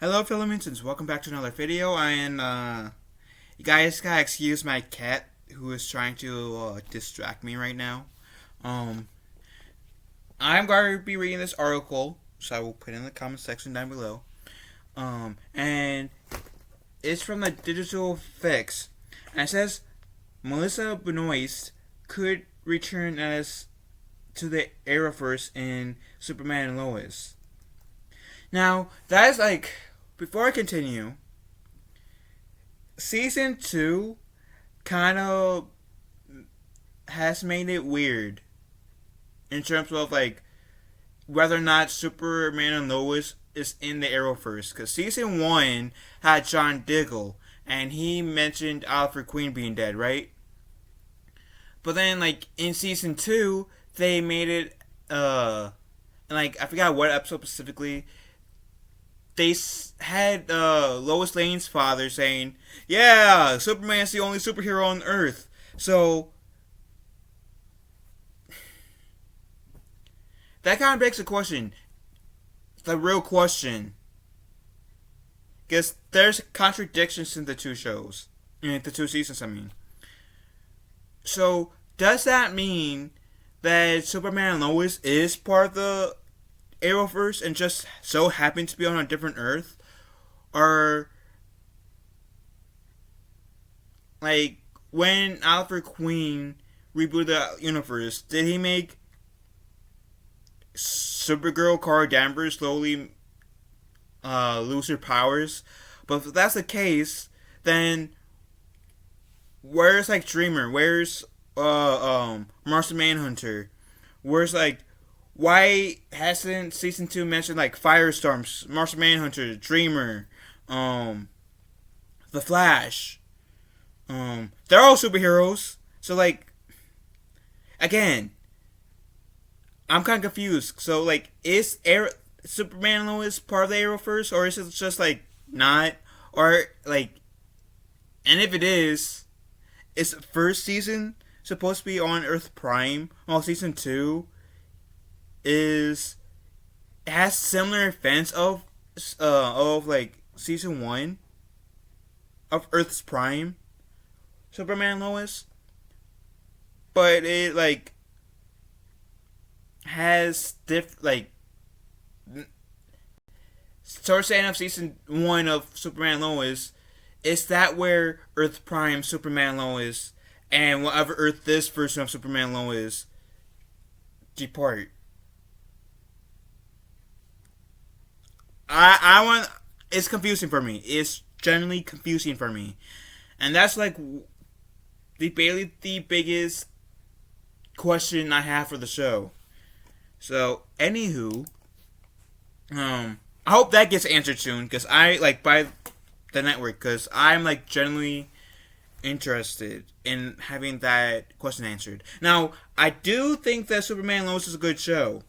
Hello, fellow mutants. Welcome back to another video. You guys gotta excuse my cat who is trying to distract me right now. Um, I'm going to be reading this article, so I will put it in the comment section down below. And it's from the Digital Fix, and it says Melissa Benoist could return as to the Arrowverse in Superman and Lois. Now, that is like, before I continue, season 2 kind of has made it weird in terms of like whether or not Superman and Lois is in the Arrowverse. Because season 1 had John Diggle, and he mentioned Alfred Queen being dead, right? But then, like, in season 2, they made it, like, I forgot what episode specifically, they had Lois Lane's father saying, "Yeah, Superman's the only superhero on Earth." So that kind of begs the question, the real question, because there's contradictions in the two shows, in the two seasons. I mean, so does that mean that Superman and Lois is part of the Arrowverse and just so happened to be on a different Earth? Or, like, when Alfred Queen rebooted the universe, did he make Supergirl Kara Danvers slowly lose her powers? But if that's the case, then where's, like, Dreamer? Where's Martian Manhunter? Where's, like, why hasn't season 2 mentioned, like, Firestorm, Martian Manhunter, Dreamer, The Flash? They're all superheroes. So, like, again, I'm kind of confused. So, like, is Superman and Lois part of the Arrowverse, or is it just, like, not? Or, like, and if it is the first season supposed to be on Earth Prime, while season 2 has similar events of like season 1 of Earth's Prime, Superman and Lois, but it like has towards the end of season 1 of Superman and Lois, is that where Earth Prime, Superman and Lois, and whatever Earth this version of Superman and Lois depart? I want. It's confusing for me. It's generally confusing for me, and that's like barely the biggest question I have for the show. So, anywho, I hope that gets answered soon, because I like by the network, because I'm like generally interested in having that question answered. Now, I do think that Superman and Lois is a good show,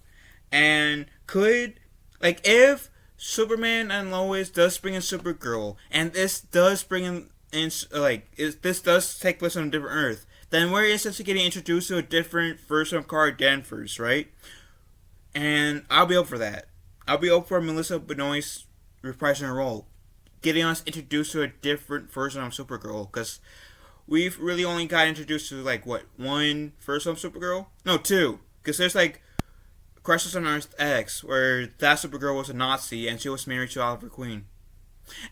and could, like, if Superman and Lois does bring in Supergirl, and this does bring in this does take place on a different Earth, then we're essentially getting introduced to a different version of Kara Danvers, right? And I'll be up for that. I'll be up for Melissa Benoist reprising her role, getting us introduced to a different version of Supergirl, because we've really only got introduced to, like, what, one version of Supergirl? No, two, because there's, like, Crisis on Earth X, where that Supergirl was a Nazi and she was married to Alfred Queen.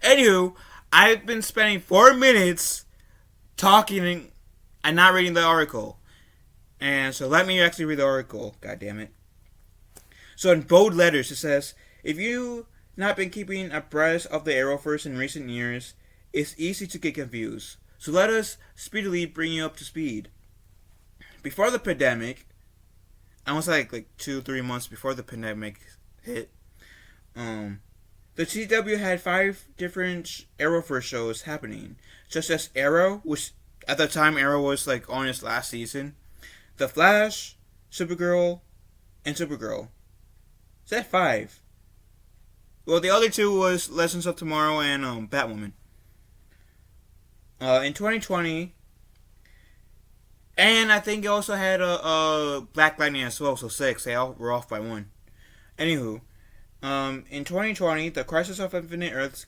Anywho, I've been spending 4 minutes talking and not reading the article. And so let me actually read the article, god damn it. So in bold letters it says, if you've not been keeping abreast of the Arrowverse in recent years, it's easy to get confused. So let us speedily bring you up to speed. Before the pandemic, almost like 2-3 months before the pandemic hit, the CW had 5 different Arrowverse shows happening, such as Arrow, which at the time Arrow was like on its last season, The Flash, Supergirl, and Supergirl. Is that 5? Well, the other 2 was Legends of Tomorrow and Batwoman. In 2020. And I think it also had a Black Lightning as well, so 6. They all were off by 1. Anywho, In 2020, the Crisis of Infinite Earths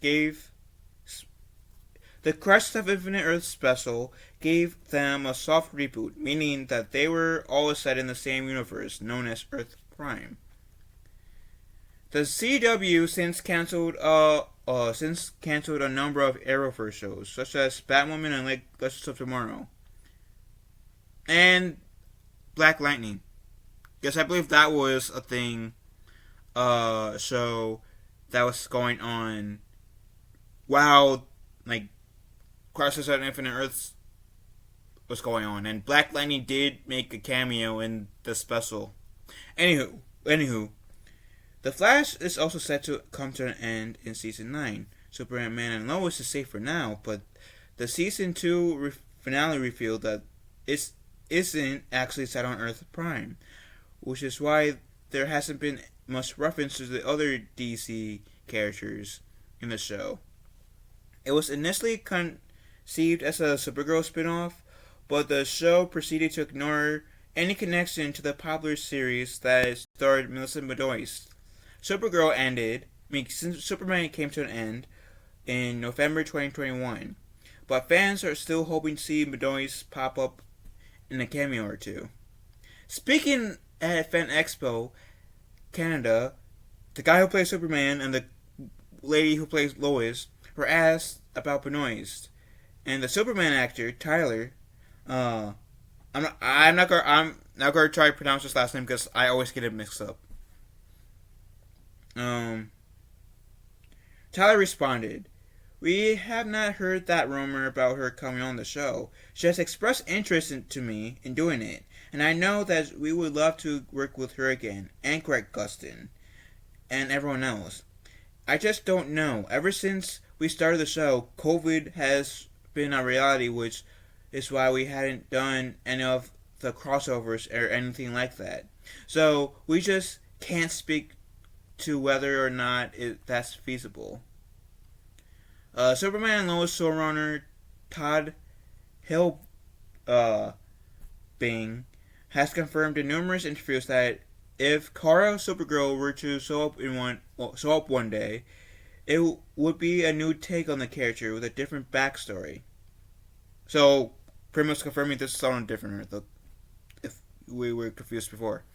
special gave them a soft reboot, meaning that they were all set in the same universe, known as Earth Prime. The CW since canceled a number of Arrowverse shows, such as Batwoman and Legends of Tomorrow, and Black Lightning. Yes, I believe that was a thing, show that was going on while like Crisis on Infinite Earths was going on, and Black Lightning did make a cameo in the special. Anywho, The Flash is also set to come to an end in season 9. Superman and Lois is safe for now, but the season 2 finale revealed that it isn't actually set on Earth Prime, which is why there hasn't been much reference to the other DC characters in the show. It was initially conceived as a Supergirl spin-off, but the show proceeded to ignore any connection to the popular series that starred Melissa Benoist. Supergirl ended, Superman came to an end in November 2021, but fans are still hoping to see Benoist pop up in a cameo or two. Speaking at Fan Expo Canada, the guy who plays Superman and the lady who plays Lois were asked about Benoist, and the Superman actor Tyler, I'm not gonna try to pronounce his last name because I always get it mixed up. Tyler responded, "We have not heard that rumor about her coming on the show. She has expressed interest to me in doing it, and I know that we would love to work with her again, and Greg Gustin, and everyone else. I just don't know. Ever since we started the show, COVID has been a reality, which is why we hadn't done any of the crossovers or anything like that. So we just can't speak to whether or not that's feasible." Superman and Lois showrunner Todd Hilbing has confirmed in numerous interviews that if Kara Supergirl were to show up one day, it would be a new take on the character with a different backstory. So, pretty much confirming this is on a different Earth, if we were confused before.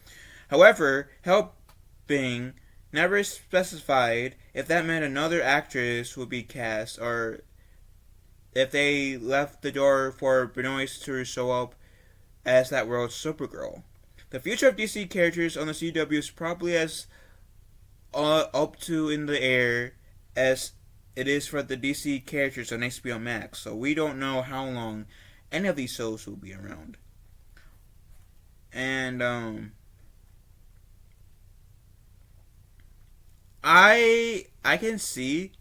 However, Helping never specified if that meant another actress would be cast, or if they left the door for Benoist to show up as that world's Supergirl. The future of DC characters on the CW is probably as up to in the air as it is for the DC characters on HBO Max, so we don't know how long any of these shows will be around. And I can see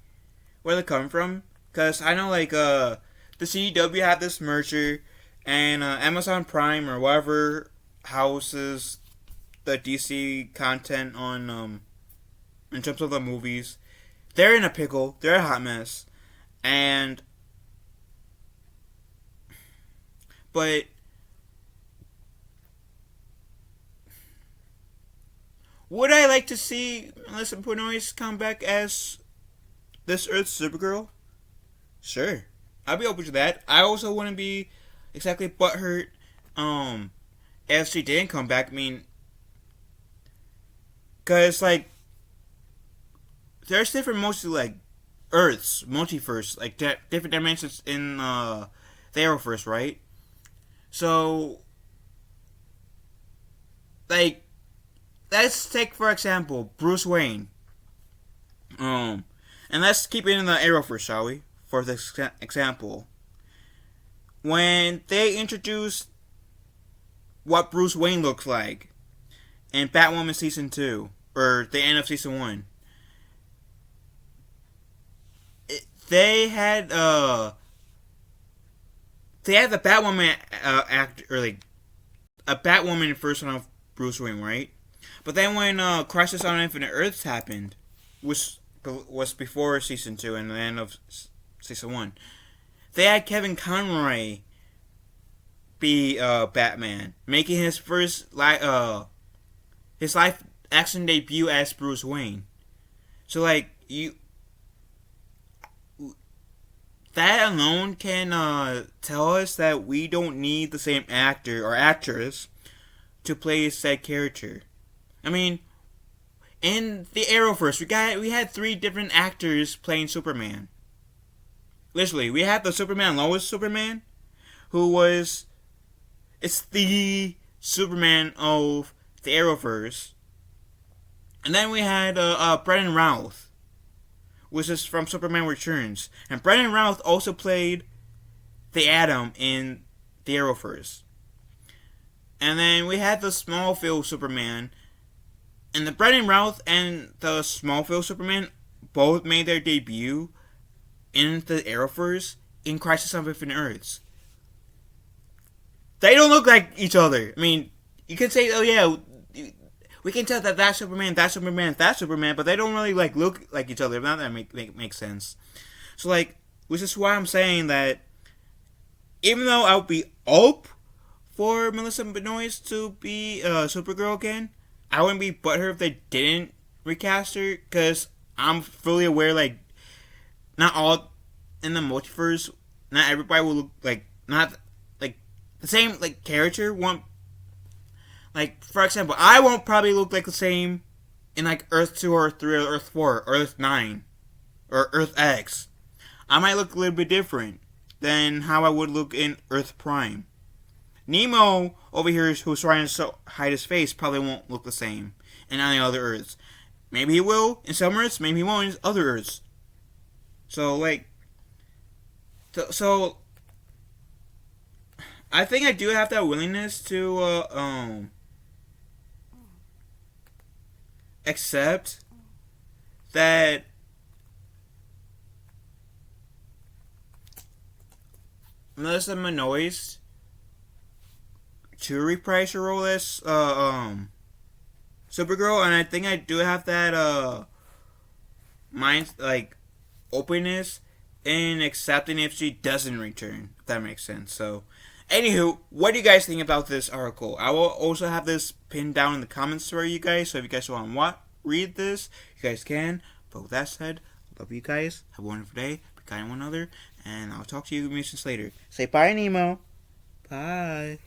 where they're coming from, because I know the CW had this merger, and Amazon Prime or whatever houses the DC content on in terms of the movies, they're in a pickle, they're a hot mess, but would I like to see Melissa Benoist come back as this Earth's Supergirl? Sure. I'd be open to that. I also wouldn't be exactly butthurt if she didn't come back. I mean, because, there's different Earths, multiverse, different dimensions in the Arrowverse, right? So, let's take, for example, Bruce Wayne. And let's keep it in the Arrowverse, shall we? For this example. When they introduced what Bruce Wayne looks like in Batwoman Season 2, or the end of Season 1, they had the Batwoman a Batwoman version of Bruce Wayne, right? But then when Crisis on Infinite Earths happened, which was before Season 2 and the end of Season 1, they had Kevin Conroy be Batman, making his first live action debut as Bruce Wayne. So like that alone can tell us that we don't need the same actor or actress to play said character. I mean, in the Arrowverse, we had three different actors playing Superman. Literally, we had the Superman and Lois Superman, who was it's the Superman of the Arrowverse, and then we had Brendan Routh, which is from Superman Returns, and Brendan Routh also played the Atom in the Arrowverse. And then we had the Smallville Superman, and the Brendan Routh and the Smallville Superman both made their debut in the Arrowverse in Crisis on Infinite Earths. They don't look like each other. I mean, you can say, oh yeah, we can tell that that's Superman, that's Superman, that's Superman, but they don't really like look like each other. If not, that makes sense. So like, which is why I'm saying that even though I would be up for Melissa Benoist to be Supergirl again, I wouldn't be butthurt if they didn't recast her, because I'm fully aware like not all in the multiverse, not everybody will look like not like the same like character. Won't like, for example, I won't probably look like the same in like Earth 2 or Earth 3 or Earth 4 or Earth 9 or Earth X. I might look a little bit different than how I would look in Earth Prime. Nemo over here, who's trying to hide his face, probably won't look the same in any other Earths. Maybe he will in some Earths, maybe he won't in other Earths. So like, so I think I do have that willingness to accept that Melissa Benoist to reprise her role as Supergirl, and I think I do have that mind like openness in accepting if she doesn't return. If that makes sense. So, anywho, what do you guys think about this article? I will also have this pinned down in the comments for you guys. So if you guys want to read this, you guys can. But with that said, love you guys. Have a wonderful day. Be kind to one another, and I'll talk to you musicians later. Say bye, Nemo. Bye.